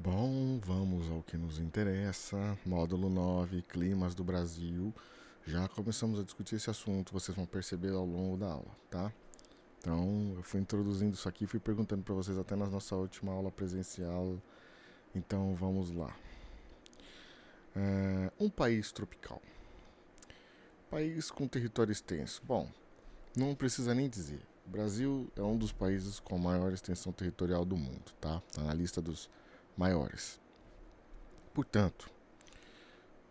Bom, vamos ao que nos interessa. Módulo 9, climas do Brasil. Já começamos a discutir esse assunto, vocês vão perceber ao longo da aula, tá? Então, eu fui introduzindo isso aqui, fui perguntando para vocês até na nossa última aula presencial. Então, vamos lá. Um país tropical. País com território extenso. Bom, não precisa nem dizer. O Brasil é um dos países com a maior extensão territorial do mundo, tá? Está na lista dos maiores. Portanto,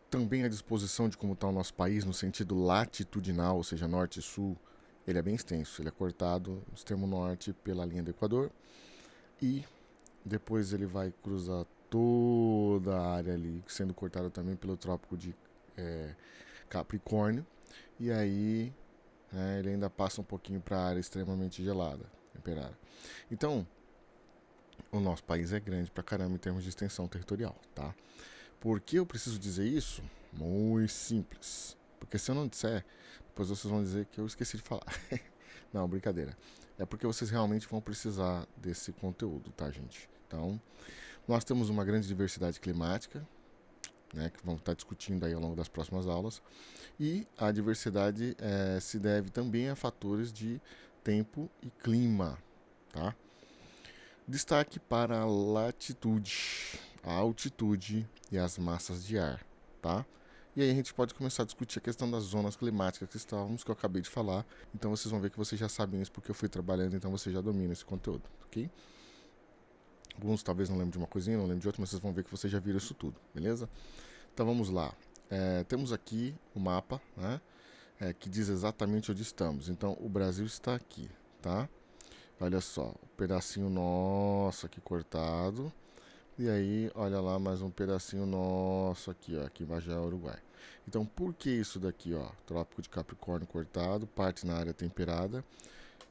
também a disposição de como está o nosso país no sentido latitudinal, ou seja, norte e sul, ele é bem extenso. Ele é cortado no extremo norte pela linha do Equador e depois ele vai cruzar toda a área ali, sendo cortado também pelo Trópico de Capricórnio. E aí ele ainda passa um pouquinho para a área extremamente gelada, temperada. Então, o nosso país é grande pra caramba em termos de extensão territorial, tá? Por que eu preciso dizer isso? Muito simples. Porque se eu não disser, depois vocês vão dizer que eu esqueci de falar. Não, brincadeira. É porque vocês realmente vão precisar desse conteúdo, tá, gente? Então, nós temos uma grande diversidade climática, né, que vamos estar discutindo aí ao longo das próximas aulas. E a diversidade se deve também a fatores de tempo e clima, tá? Destaque para a latitude, a altitude e as massas de ar, tá? E aí a gente pode começar a discutir a questão das zonas climáticas que eu acabei de falar. Então vocês vão ver que vocês já sabem isso porque eu fui trabalhando, então vocês já dominam esse conteúdo, ok? Alguns talvez não lembrem de uma coisinha, não lembrem de outra, mas vocês vão ver que vocês já viram isso tudo, beleza? Então vamos lá. Temos aqui o mapa, né? Que diz exatamente onde estamos. Então o Brasil está aqui, tá? Olha só, um pedacinho nosso aqui cortado. E aí, olha lá mais um pedacinho nosso aqui, ó. Aqui embaixo é o Uruguai. Então, por que isso daqui, ó? Trópico de Capricórnio cortado, parte na área temperada.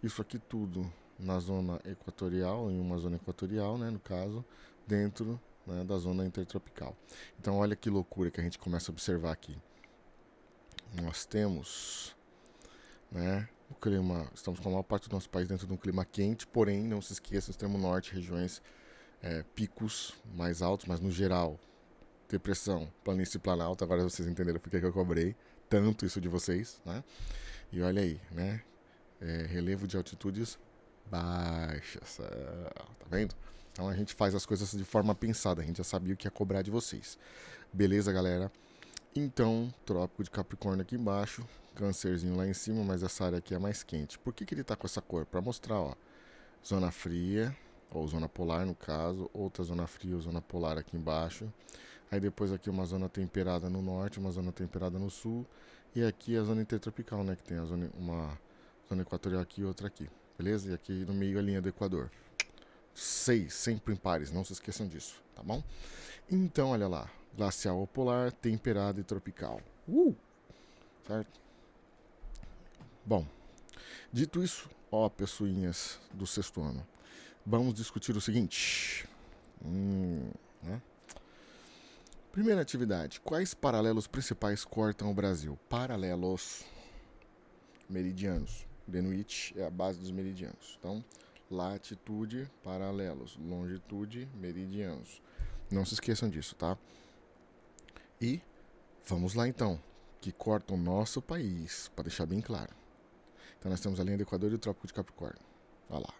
Isso aqui tudo na zona equatorial, em uma zona equatorial, né, no caso, dentro, né, da zona intertropical. Então, olha que loucura que a gente começa a observar aqui. Nós temos, né, o clima, estamos com a maior parte do nosso país dentro de um clima quente, porém, não se esqueça, extremo norte, regiões picos mais altos, mas no geral, depressão, planície planalto. Agora vocês entenderam porque que eu cobrei tanto isso de vocês, né? E olha aí, né? Relevo de altitudes baixas, tá vendo? Então a gente faz as coisas de forma pensada, a gente já sabia o que ia cobrar de vocês. Beleza, galera? Então, Trópico de Capricórnio aqui embaixo, Câncerzinho lá em cima, mas essa área aqui é mais quente. Por que ele tá com essa cor? Para mostrar, ó, zona fria, ou zona polar no caso, outra zona fria ou zona polar aqui embaixo. Aí depois aqui uma zona temperada no norte, uma zona temperada no sul. E aqui a zona intertropical, né? Que tem uma zona equatorial aqui e outra aqui. Beleza? E aqui no meio a linha do Equador. Seis, sempre em pares, não se esqueçam disso, tá bom? Então, olha lá. Glacial ou polar, temperado e tropical. Certo? Bom, dito isso, ó, pessoinhas do sexto ano, vamos discutir o seguinte. Né? Primeira atividade. Quais paralelos principais cortam o Brasil? Paralelos meridianos. Greenwich é a base dos meridianos. Então, latitude, paralelos. Longitude, meridianos. Não se esqueçam disso, tá? E vamos lá então, que cortam o nosso país, para deixar bem claro. Então nós temos a linha do Equador e o Trópico de Capricórnio. Olha lá.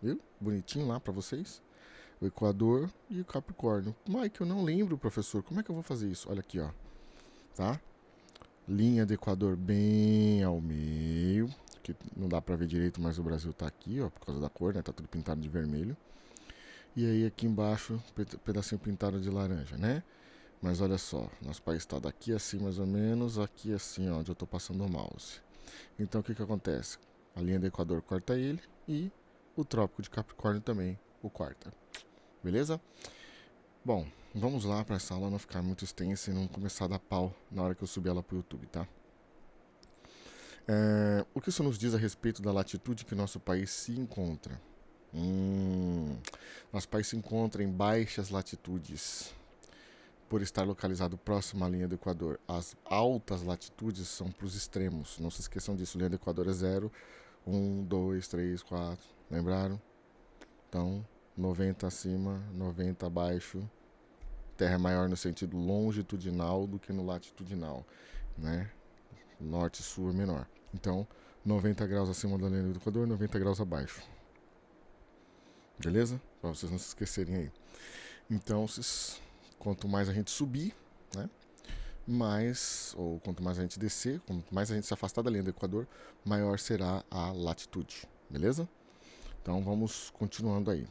Viu? Bonitinho lá para vocês. O Equador e o Capricórnio. Mike, eu não lembro, professor. Como é que eu vou fazer isso? Olha aqui, ó. Tá? Linha do Equador bem ao meio, que não dá pra ver direito, mas o Brasil tá aqui, ó, por causa da cor, né? Tá tudo pintado de vermelho. E aí aqui embaixo, pedacinho pintado de laranja, né? Mas olha só, nosso país está daqui assim mais ou menos, aqui assim, ó, onde eu tô passando o mouse. Então o que que acontece? A linha do Equador corta ele e o Trópico de Capricórnio também o corta. Beleza? Bom, vamos lá para essa aula não ficar muito extensa e não começar a dar pau na hora que eu subir ela pro YouTube, tá? O que isso nos diz a respeito da latitude que nosso país se encontra? Nosso país se encontra em baixas latitudes, por estar localizado próximo à linha do Equador. As altas latitudes são para os extremos, não se esqueçam disso. Linha do Equador é 0, 1, 2, 3, 4. Lembraram? Então, 90 acima, 90 abaixo. Terra é maior no sentido longitudinal do que no latitudinal, né? Norte e sul é menor. Então, 90 graus acima da linha do Equador, 90 graus abaixo. Beleza? Para vocês não se esquecerem aí. Então, quanto mais a gente subir, né? Ou quanto mais a gente descer, quanto mais a gente se afastar da linha do Equador, maior será a latitude. Beleza? Então, vamos continuando aí.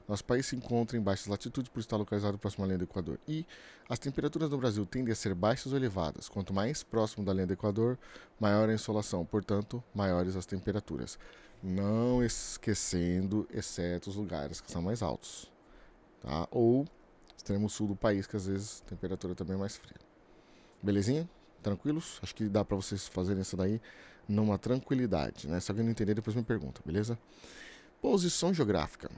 Nosso país se encontra em baixas latitudes por estar localizado próximo à linha do Equador. E as temperaturas no Brasil tendem a ser baixas ou elevadas. Quanto mais próximo da linha do Equador, maior a insolação, portanto, maiores as temperaturas. Não esquecendo, exceto os lugares que são mais altos. Tá? Ou extremo sul do país, que às vezes a temperatura também é mais fria. Belezinha? Tranquilos? Acho que dá para vocês fazerem isso daí numa tranquilidade, né? Se alguém não entender, depois me pergunta, beleza? Posição geográfica.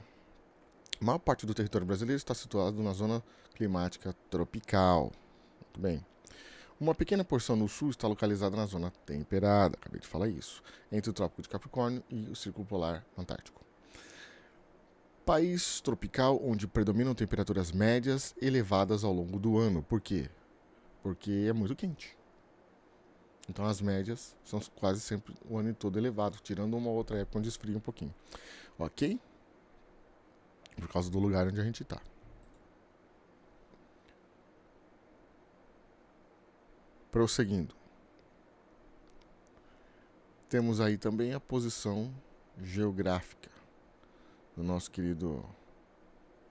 A maior parte do território brasileiro está situado na zona climática tropical. Muito bem. Uma pequena porção no sul está localizada na zona temperada, acabei de falar isso, entre o Trópico de Capricórnio e o Círculo Polar Antártico. País tropical onde predominam temperaturas médias elevadas ao longo do ano. Por quê? Porque é muito quente. Então as médias são quase sempre o ano todo elevado, tirando uma outra época onde esfria um pouquinho. Ok? Por causa do lugar onde a gente está. Prosseguindo. Temos aí também a posição geográfica do nosso querido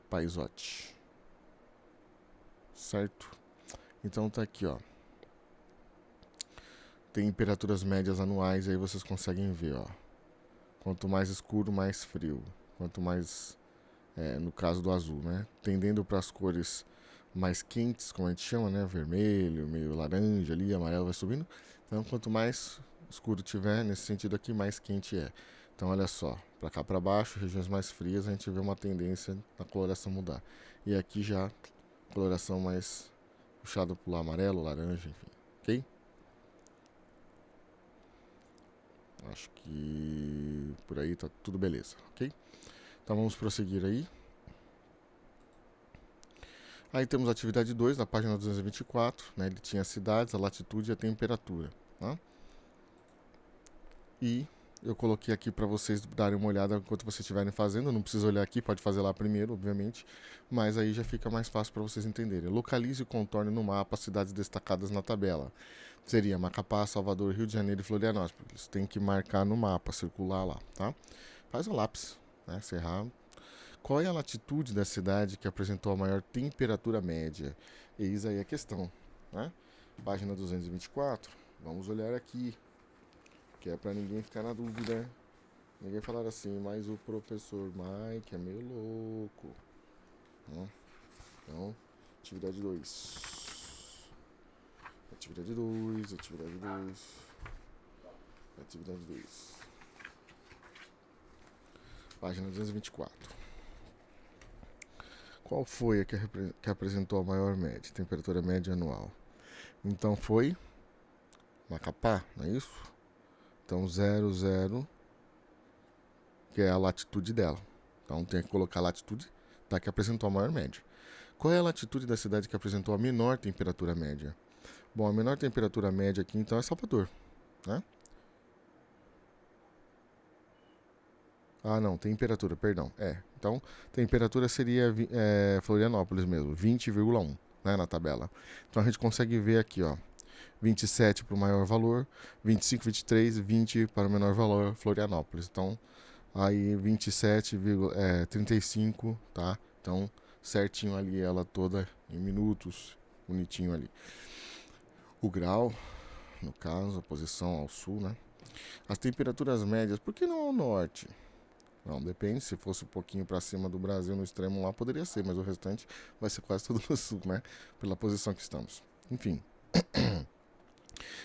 paisote. Certo? Então tá aqui, ó. Temperaturas médias anuais, aí vocês conseguem ver, ó. Quanto mais escuro, mais frio. Quanto mais, no caso do azul, né? Tendendo para as cores mais quentes, como a gente chama, né? Vermelho, meio laranja ali, amarelo vai subindo. Então, quanto mais escuro tiver, nesse sentido aqui, mais quente é. Então, olha só, para cá para baixo, regiões mais frias, a gente vê uma tendência na coloração mudar. E aqui já, coloração mais puxada para o amarelo, laranja, enfim. Ok? Acho que por aí tá tudo beleza, ok? Então vamos prosseguir aí. Aí temos a atividade 2, na página 224, né? Ele tinha as cidades, a latitude e a temperatura, tá? E eu coloquei aqui para vocês darem uma olhada enquanto vocês estiverem fazendo. Não precisa olhar aqui, pode fazer lá primeiro, obviamente. Mas aí já fica mais fácil para vocês entenderem. Localize e contorne no mapa as cidades destacadas na tabela. Seria Macapá, Salvador, Rio de Janeiro e Florianópolis. Tem que marcar no mapa, circular lá, tá? Faz o lápis, né? Se errar. Qual é a latitude da cidade que apresentou a maior temperatura média? Eis aí a questão, né? Página 224. Vamos olhar aqui, que é para ninguém ficar na dúvida. Ninguém falar assim, mas o professor Mike é meio louco. Então, atividade 2. Atividade 2, atividade 2. Atividade 2. Página 224. Qual foi a que apresentou a maior média, temperatura média anual? Então foi Macapá, não é isso? Então 00, que é a latitude dela. Então tem que colocar a latitude da que apresentou a maior média. Qual é a latitude da cidade que apresentou a menor temperatura média? Bom, a menor temperatura média aqui então é Salvador, né? Ah, não, temperatura, perdão. Então, temperatura seria Florianópolis mesmo, 20,1, né, na tabela. Então a gente consegue ver aqui, ó, 27 para o maior valor, 25, 23, 20 para o menor valor, Florianópolis. Então, aí 27, 35, tá? Então, certinho ali ela toda em minutos, bonitinho ali. O grau, no caso, a posição ao sul, né? As temperaturas médias, por que não ao norte? Não, depende, se fosse um pouquinho para cima do Brasil, no extremo lá, poderia ser, mas o restante vai ser quase todo no sul, né? Pela posição que estamos. Enfim.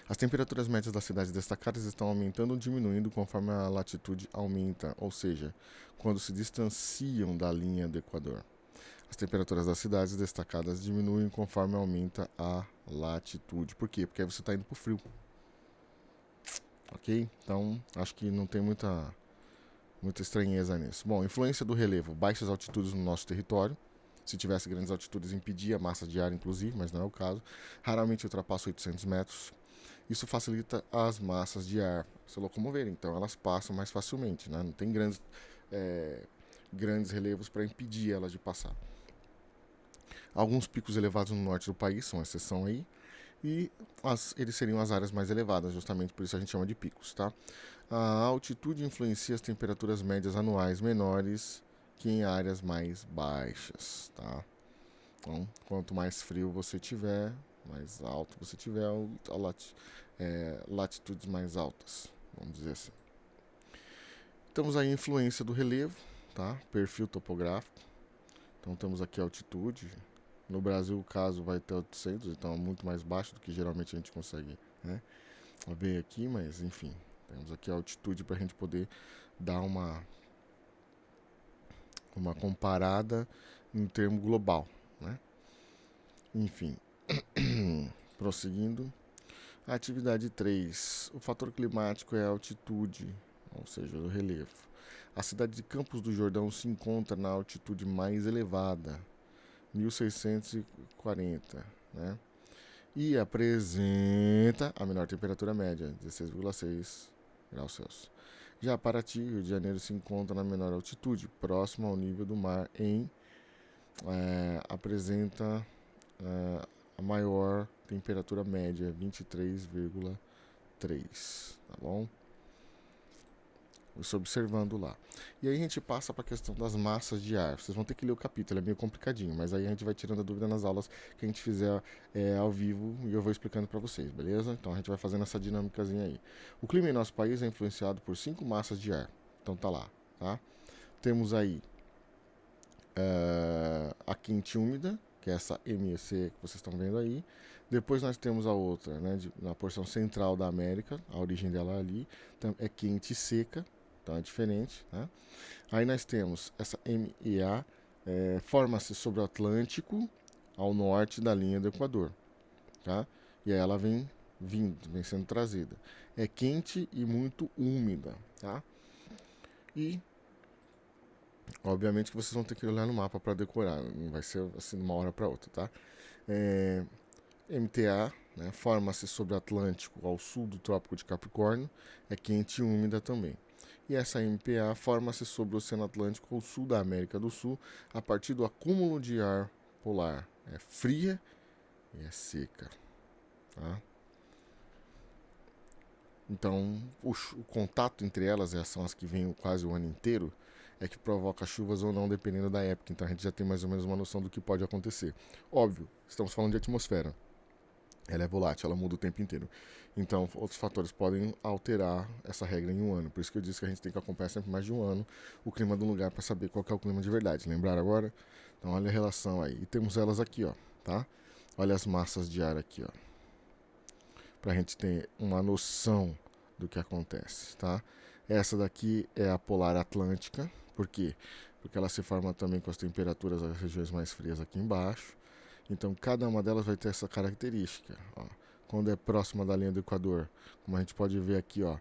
As temperaturas médias das cidades destacadas estão aumentando ou diminuindo conforme a latitude aumenta, ou seja, quando se distanciam da linha do Equador. As temperaturas das cidades destacadas diminuem conforme aumenta a latitude. Por quê? Porque aí você está indo para o frio. Ok? Então, acho que não tem muita muita estranheza nisso. Bom, influência do relevo, baixas altitudes no nosso território. Se tivesse grandes altitudes, impedia a massa de ar, inclusive, mas não é o caso. Raramente ultrapassa 800 metros. Isso facilita as massas de ar se locomoverem, então elas passam mais facilmente, né? Não tem grandes relevos para impedir elas de passar. Alguns picos elevados no norte do país são exceção aí, e eles seriam as áreas mais elevadas, justamente por isso a gente chama de picos, tá? A altitude influencia as temperaturas médias anuais menores que em áreas mais baixas, tá? Então, quanto mais frio você tiver, mais alto você tiver, latitudes mais altas, vamos dizer assim. Temos aí a influência do relevo, tá? Perfil topográfico. Então temos aqui a altitude. No Brasil o caso vai ter 800, então é muito mais baixo do que geralmente a gente consegue, né, ver aqui, mas enfim. Temos aqui a altitude para a gente poder dar uma comparada em termo global, né? Enfim, prosseguindo. A atividade 3. O fator climático é a altitude, ou seja, o relevo. A cidade de Campos do Jordão se encontra na altitude mais elevada, 1640, né? E apresenta a menor temperatura média, 16,6 graus Celsius. Já Paraty, Rio de Janeiro, se encontra na menor altitude, próximo ao nível do mar, apresenta a maior temperatura média, 23,3, tá bom? Isso observando lá. E aí a gente passa para a questão das massas de ar. Vocês vão ter que ler o capítulo, é meio complicadinho, mas aí a gente vai tirando a dúvida nas aulas que a gente fizer ao vivo e eu vou explicando para vocês, beleza? Então a gente vai fazendo essa dinâmicazinha aí. O clima em nosso país é influenciado por 5 massas de ar. Então tá lá, tá? Temos aí a quente e úmida, que é essa MEC que vocês estão vendo aí. Depois nós temos a outra, né, na porção central da América, a origem dela ali, então é quente e seca, então é diferente, né? Aí nós temos essa MEA, forma-se sobre o Atlântico ao norte da linha do Equador, tá? E aí ela vem sendo trazida. É quente e muito úmida, tá? E obviamente que vocês vão ter que olhar no mapa para decorar, não vai ser assim de uma hora para outra, tá? MTA, né, forma-se sobre o Atlântico ao sul do Trópico de Capricórnio, é quente e úmida também. E essa MPA forma-se sobre o Oceano Atlântico ao sul da América do Sul, a partir do acúmulo de ar polar. É fria e é seca. Tá? Então, o contato entre elas, são as que vêm quase o ano inteiro, é que provoca chuvas ou não, dependendo da época. Então a gente já tem mais ou menos uma noção do que pode acontecer. Óbvio, estamos falando de atmosfera. Ela é volátil, ela muda o tempo inteiro. Então, outros fatores podem alterar essa regra em um ano. Por isso que eu disse que a gente tem que acompanhar sempre mais de um ano o clima do lugar para saber qual que é o clima de verdade. Lembraram agora? Então, olha a relação aí. E temos elas aqui, ó, tá? Olha as massas de ar aqui, ó. Pra gente ter uma noção do que acontece, tá? Essa daqui é a polar atlântica. Por quê? Porque ela se forma também com as temperaturas das regiões mais frias aqui embaixo. Então, cada uma delas vai ter essa característica. Ó. Quando é próxima da linha do Equador, como a gente pode ver aqui, ó,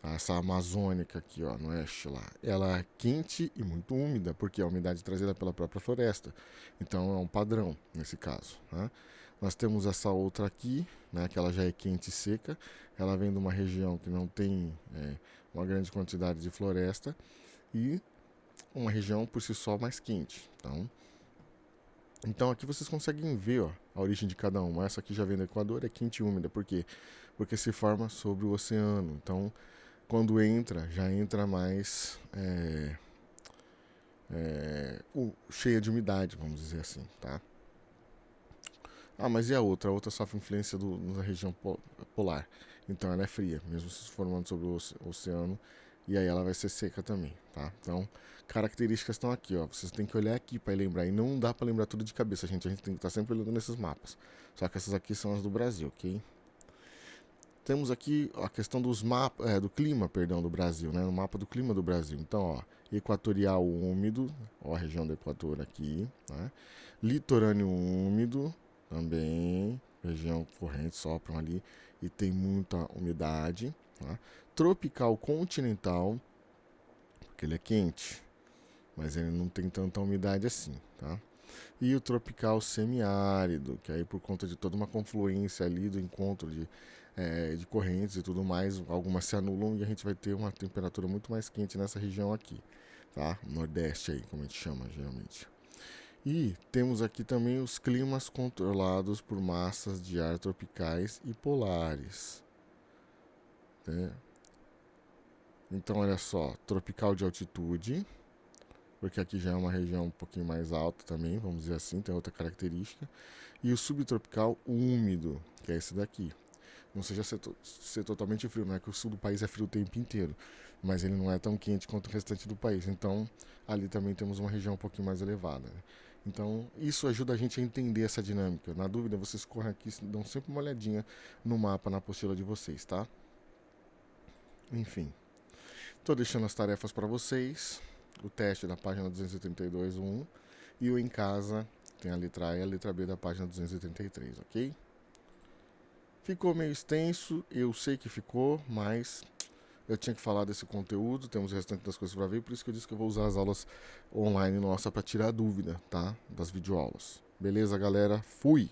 essa amazônica aqui, ó, no oeste lá, ela é quente e muito úmida, porque a umidade é trazida pela própria floresta. Então, é um padrão nesse caso. Né? Nós temos essa outra aqui, né, que ela já é quente e seca. Ela vem de uma região que não tem uma grande quantidade de floresta e uma região por si só mais quente. Então aqui vocês conseguem ver, ó, a origem de cada uma. Essa aqui já vem do Equador, é quente e úmida. Por quê? Porque se forma sobre o oceano. Então, quando entra, já entra mais cheia de umidade, vamos dizer assim, tá? Mas e a outra? A outra sofre influência da região polar. Então ela é fria, mesmo se formando sobre o oceano. E aí ela vai ser seca também, tá? Então, características estão aqui, ó. Vocês têm que olhar aqui para lembrar. E não dá para lembrar tudo de cabeça, gente. A gente tem que estar sempre olhando nesses mapas. Só que essas aqui são as do Brasil, ok? Temos aqui a questão dos mapas, do clima, perdão, do Brasil, né? O mapa do clima do Brasil. Então, ó, equatorial úmido, ó, a região do Equador aqui, né? Litorâneo úmido, também, região corrente, sopram ali e tem muita umidade, tá? Tropical continental, porque ele é quente, mas ele não tem tanta umidade assim, tá? E o tropical semiárido, que aí por conta de toda uma confluência ali do encontro de correntes e tudo mais, algumas se anulam e a gente vai ter uma temperatura muito mais quente nessa região aqui, tá? Nordeste aí, como a gente chama geralmente. E temos aqui também os climas controlados por massas de ar tropicais e polares, né? Então, olha só, tropical de altitude, porque aqui já é uma região um pouquinho mais alta também, vamos dizer assim, tem outra característica. E o subtropical úmido, que é esse daqui. Não seja ser totalmente frio, não é que o sul do país é frio o tempo inteiro, mas ele não é tão quente quanto o restante do país. Então, ali também temos uma região um pouquinho mais elevada, né? Então, isso ajuda a gente a entender essa dinâmica. Na dúvida, vocês correm aqui e dão sempre uma olhadinha no mapa, na apostila de vocês, tá? Enfim, estou deixando as tarefas para vocês. O teste da página 232.1 e o em casa tem a letra A e a letra B da página 233, ok? Ficou meio extenso, eu sei que ficou, mas eu tinha que falar desse conteúdo, temos o restante das coisas para ver, por isso que eu disse que eu vou usar as aulas online nossa para tirar dúvida, tá? Das videoaulas. Beleza, galera? Fui!